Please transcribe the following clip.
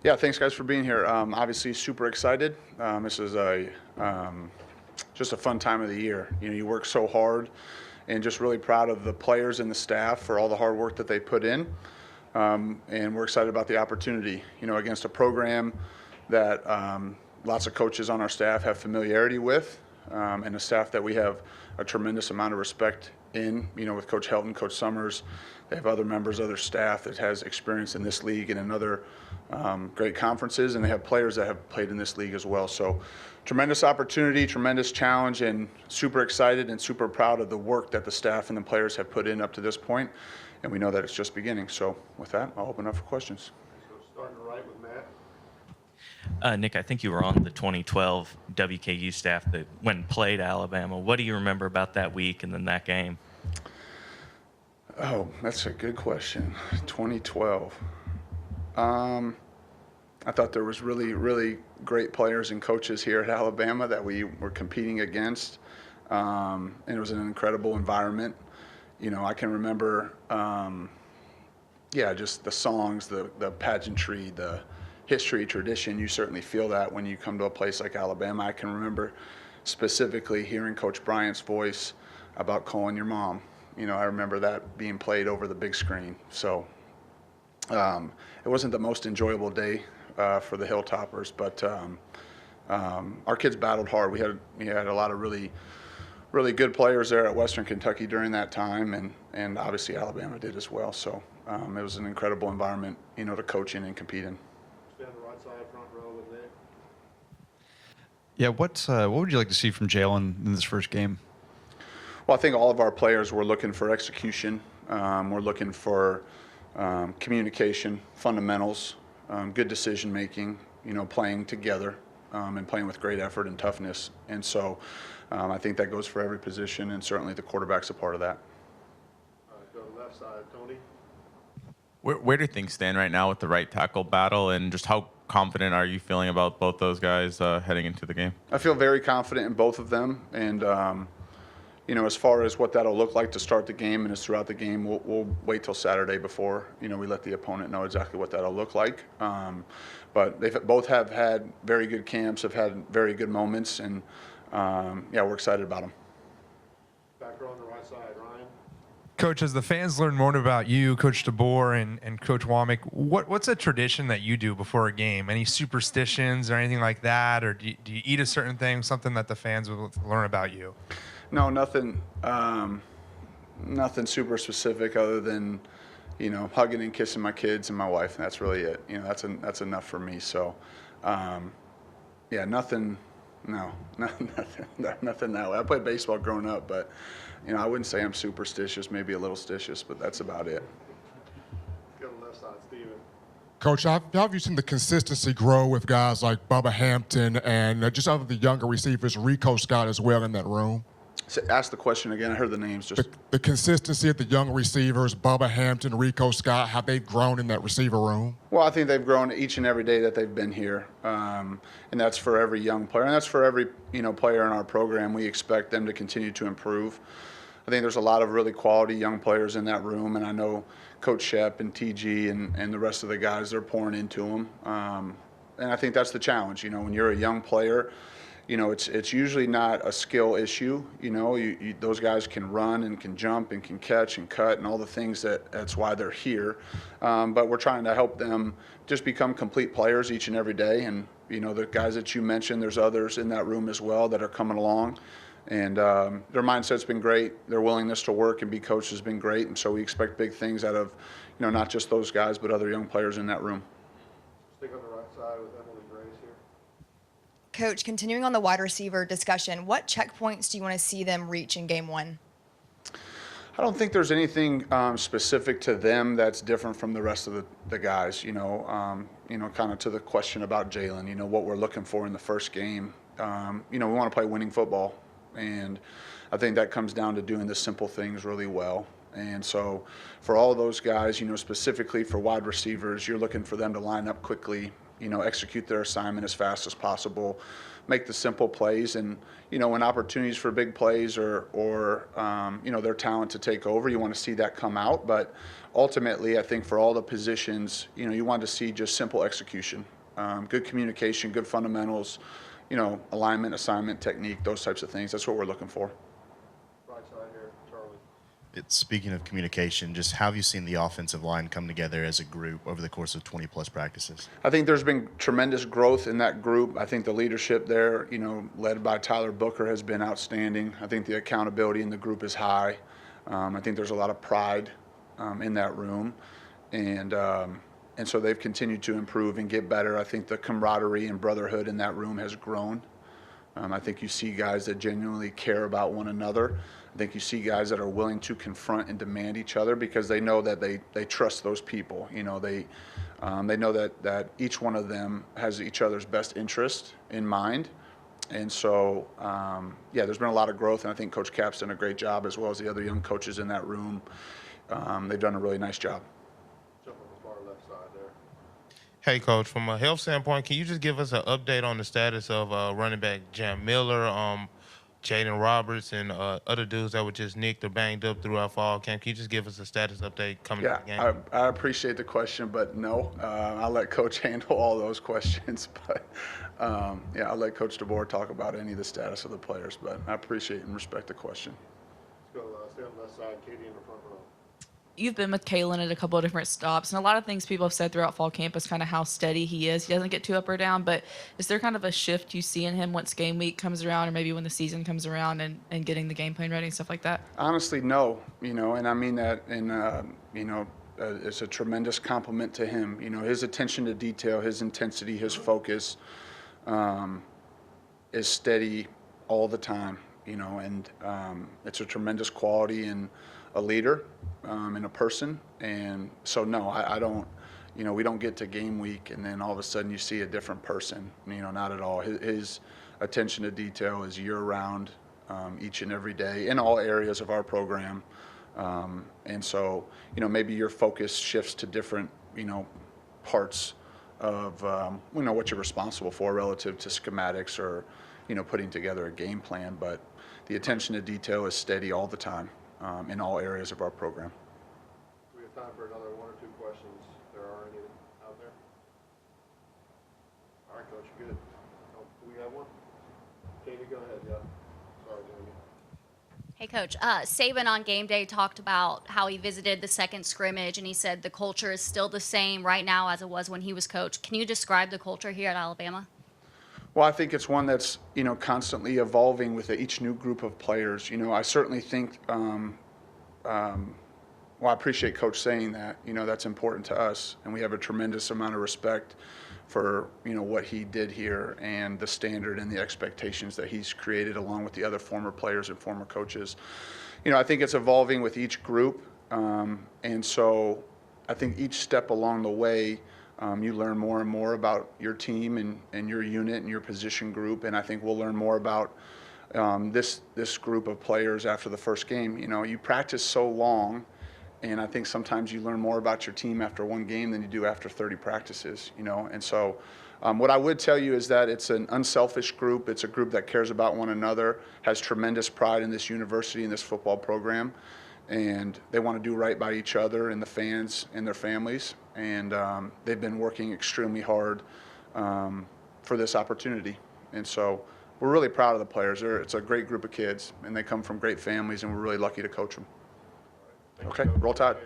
Yeah, thanks guys for being here. Obviously, super excited. This is just a fun time of the year. You know, you work so hard, and just really proud of the players and the staff for all the hard work that they put in. And we're excited about the opportunity. You know, against a program that lots of coaches on our staff have familiarity with, and a staff that we have a tremendous amount of respect in. You know, with Coach Helton, Coach Summers, they have other members of their staff that has experience in this league and in other great conferences, and they have players that have played in this league as well. So tremendous opportunity, tremendous challenge, and super excited and super proud of the work that the staff and the players have put in up to this point. And we know that it's just beginning. So with that, I'll open up for questions. So starting right with Matt. Nick, I think you were on the 2012 WKU staff that went and played Alabama. What do you remember about that week and then that game? Oh, that's a good question. 2012. I thought there was really, really great players and coaches here at Alabama that we were competing against, and it was an incredible environment. You know, I can remember, just the songs, the pageantry, the history, tradition. You certainly feel that when you come to a place like Alabama. I can remember specifically hearing Coach Bryant's voice about calling your mom. You know, I remember that being played over the big screen. So it wasn't the most enjoyable day for the Hilltoppers, but our kids battled hard. We had a lot of really good players there at Western Kentucky during that time, and obviously Alabama did as well. So it was an incredible environment, you know, to coach in and compete in. Stay on the right side, front row with Nick. Yeah, what would you like to see from Jalen in this first game? Well, I think all of our players were looking for execution. We're looking for communication, fundamentals, good decision making, you know, playing together, and playing with great effort and toughness. And so I think that goes for every position, and certainly the quarterback's a part of that. Go to the left side, Tony. Where do things stand right now with the right tackle battle, and just how confident are you feeling about both those guys heading into the game? I feel very confident in both of them, and you know, as far as what that'll look like to start the game and as throughout the game, we'll wait till Saturday before, you know, we let the opponent know exactly what that'll look like. But they both have had very good camps, have had very good moments, and we're excited about them. Back row on the right side, Ryan. Coach, as the fans learn more about you, Coach DeBoer and Coach Womack, what's a tradition that you do before a game? Any superstitions or anything like that? Or do you eat a certain thing, something that the fans will learn about you? No, nothing super specific other than, you know, hugging and kissing my kids and my wife, and that's really it. You know, that's enough for me. So, nothing. No, nothing that way. I played baseball growing up, but, you know, I wouldn't say I'm superstitious, maybe a little stitious, but that's about it. Go to the left side, Steven. Coach, how have you seen the consistency grow with guys like Bubba Hampton and just other the younger receivers, Rico Scott as well in that room? So ask the question again. I heard the names. The consistency of the young receivers, Bubba Hampton, Rico Scott, how they've grown in that receiver room? Well, I think they've grown each and every day that they've been here, and that's for every young player, and that's for every, you know, player in our program. We expect them to continue to improve. I think there's a lot of really quality young players in that room, and I know Coach Shep and TG and the rest of the guys, they're pouring into them, and I think that's the challenge. You know, when you're a young player, you know, it's usually not a skill issue. You know, those guys can run and can jump and can catch and cut and all the things that's why they're here. But we're trying to help them just become complete players each and every day. And, you know, the guys that you mentioned, there's others in that room as well that are coming along. And their mindset's been great. Their willingness to work and be coached has been great. And so we expect big things out of, you know, not just those guys, but other young players in that room. Stick on the right side with Emily Grace here. Coach, continuing on the wide receiver discussion, what checkpoints do you want to see them reach in game one? I don't think there's anything specific to them that's different from the rest of the guys. You know, kind of to the question about Jalen, you know, what we're looking for in the first game. You know, we want to play winning football, and I think that comes down to doing the simple things really well. And so for all of those guys, you know, specifically for wide receivers, you're looking for them to line up quickly, execute their assignment as fast as possible, make the simple plays, and when opportunities for big plays or their talent to take over, you want to see that come out. But ultimately, I think for all the positions, you want to see just simple execution, good communication, good fundamentals, alignment, assignment, technique, those types of things. That's what we're looking for. Right side here, Charlie. Speaking of communication, just how have you seen the offensive line come together as a group over the course of 20-plus practices? I think there's been tremendous growth in that group. I think the leadership there, led by Tyler Booker, has been outstanding. I think the accountability in the group is high. I think there's a lot of pride in that room, and so they've continued to improve and get better. I think the camaraderie and brotherhood in that room has grown. I think you see guys that genuinely care about one another. I think you see guys that are willing to confront and demand each other because they know that they trust those people. They know that each one of them has each other's best interest in mind. And so, there's been a lot of growth, and I think Coach Cap's done a great job, as well as the other young coaches in that room. They've done a really nice job. Jump on the far left side there. Hey, Coach, from a health standpoint, can you just give us an update on the status of running back Jam Miller, Jaden Roberts, and other dudes that were just nicked or banged up throughout fall camp? Can you just give us a status update coming to the game? I appreciate the question, but no. I'll let Coach handle all those questions. But, I'll let Coach DeBoer talk about any of the status of the players. But I appreciate and respect the question. Let's go stay on the left side, Katie in the front row. You've been with Kalen at a couple of different stops, and a lot of things people have said throughout fall camp is kind of how steady he is. He doesn't get too up or down, but is there kind of a shift you see in him once game week comes around, or maybe when the season comes around and getting the game plan ready and stuff like that? Honestly, no. And I mean that it's a tremendous compliment to him. His attention to detail, his intensity, his focus is steady all the time. And it's a tremendous quality in a leader, in a person. And so, no, I don't, we don't get to game week and then all of a sudden you see a different person, not at all. His attention to detail is year round, each and every day in all areas of our program. And so, maybe your focus shifts to different, parts of, what you're responsible for relative to schematics or, putting together a game plan. But the attention to detail is steady all the time, in all areas of our program. We have time for another one or two questions. If there are any out there. All right, Coach, good. Oh, do we have one? Katie, go ahead. Yeah. Sorry, Jamie. Hey, Coach. Saban on game day talked about how he visited the second scrimmage, and he said the culture is still the same right now as it was when he was coach. Can you describe the culture here at Alabama? Well, I think it's one that's, constantly evolving with each new group of players. I certainly think, I appreciate Coach saying that. That's important to us, and we have a tremendous amount of respect for, what he did here and the standard and the expectations that he's created along with the other former players and former coaches. I think it's evolving with each group, and so I think each step along the way, you learn more and more about your team and your unit and your position group, and I think we'll learn more about this group of players after the first game. You practice so long, and I think sometimes you learn more about your team after one game than you do after 30 practices. And so what I would tell you is that it's an unselfish group. It's a group that cares about one another, has tremendous pride in this university and this football program, and they want to do right by each other and the fans and their families. And they've been working extremely hard for this opportunity. And so we're really proud of the players. It's a great group of kids, and they come from great families, and we're really lucky to coach them. Okay, roll tide.